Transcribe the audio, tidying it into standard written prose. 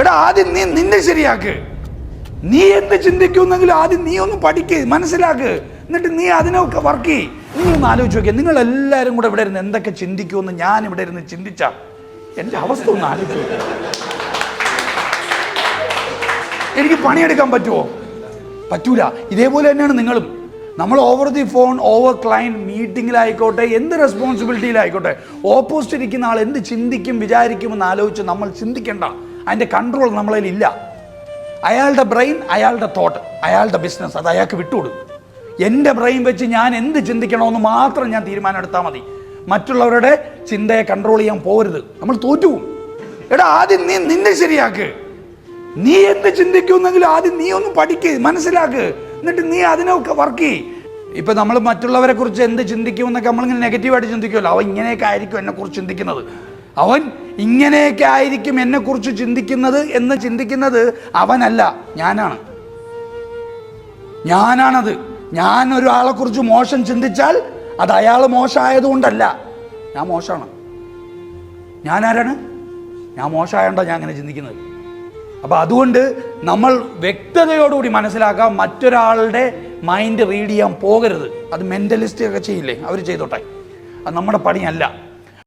എടാ ആദ്യം നീ നിന്നെ ശരിയാക്ക്. നീ എന്ത് ചിന്തിക്കുന്നെങ്കിലും ആദ്യം നീ ഒന്ന് പഠിക്ക്, മനസ്സിലാക്ക്, എന്നിട്ട് നീ അതിനൊക്കെ വർക്ക് ചെയ്യ്. നീ ഒന്ന് ആലോചിച്ച് നോക്കിയാൽ നിങ്ങൾ എല്ലാവരും കൂടെ ഇവിടെ ഇരുന്ന് എന്തൊക്കെ ചിന്തിക്കുമെന്ന് ഞാൻ ഇവിടെ ഇരുന്ന് ചിന്തിച്ചാ എൻ്റെ അവസ്ഥ ഒന്ന് ആലോചിച്ച് നോക്കുക. എനിക്ക് പണിയെടുക്കാൻ പറ്റുമോ? പറ്റൂല. ഇതേപോലെ തന്നെയാണ് നിങ്ങളും. നമ്മൾ over the phone, over client മീറ്റിങ്ങിലായിക്കോട്ടെ, എന്ത് റെസ്പോൺസിബിലിറ്റിയിലായിക്കോട്ടെ, ഓപ്പോസിറ്റ് ഇരിക്കുന്ന ആൾ എന്ത് ചിന്തിക്കും വിചാരിക്കുമെന്ന് ആലോചിച്ച് നമ്മൾ ചിന്തിക്കേണ്ട. അതിൻ്റെ കൺട്രോൾ നമ്മളതിൽ ഇല്ല. അയാളുടെ ബ്രെയിൻ, അയാളുടെ തോട്ട്, അയാളുടെ ബിസിനസ്, അത് അയാൾക്ക് വിട്ടുകൊടുക്കും. എൻ്റെ ബ്രെയിൻ വെച്ച് ഞാൻ എന്ത് ചിന്തിക്കണമെന്ന് മാത്രം ഞാൻ തീരുമാനം എടുത്താൽ മതി. മറ്റുള്ളവരുടെ ചിന്തയെ കൺട്രോൾ ചെയ്യാൻ പോകരുത്, നമ്മൾ തോറ്റുപോകും. എടാ ആദ്യം നീ നിന്നെ ശരിയാക്ക്. നീ എന്ത് ചിന്തിക്കുന്നെങ്കിലും ആദ്യം നീ ഒന്ന് പഠിക്ക്, മനസ്സിലാക്ക്, എന്നിട്ട് നീ അതിനൊക്കെ വർക്ക് ചെയ്യ്. ഇപ്പം നമ്മൾ മറ്റുള്ളവരെ കുറിച്ച് എന്ത് ചിന്തിക്കുമെന്നൊക്കെ നമ്മളിങ്ങനെ നെഗറ്റീവായിട്ട് ചിന്തിക്കുമല്ലോ. അവൻ ഇങ്ങനെയൊക്കെ ആയിരിക്കും എന്നെക്കുറിച്ച് ചിന്തിക്കുന്നത്, അവൻ ഇങ്ങനെയൊക്കെ ആയിരിക്കും എന്നെക്കുറിച്ച് ചിന്തിക്കുന്നത് എന്ന് ചിന്തിക്കുന്നത് അവനല്ല, ഞാനാണത്. ഞാൻ ഒരാളെക്കുറിച്ച് മോശം ചിന്തിച്ചാൽ അത് അയാൾ മോശമായതുകൊണ്ടല്ല, ഞാൻ മോശമാണ്. ഞാൻ ആരാണ്? ഞാൻ മോശമായോണ്ടാണ് ഞാൻ അങ്ങനെ ചിന്തിക്കുന്നത്. അപ്പോൾ അതുകൊണ്ട് നമ്മൾ വ്യക്തതയോടുകൂടി മനസ്സിലാക്കാം, മറ്റൊരാളുടെ മൈൻഡ് റീഡ് ചെയ്യാൻ പോകരുത്. അത് മെൻ്റലിസ്റ്റ് ഒക്കെ ചെയ്യില്ലേ, അവർ ചെയ്തോട്ടെ, അത് നമ്മുടെ പണിയല്ല.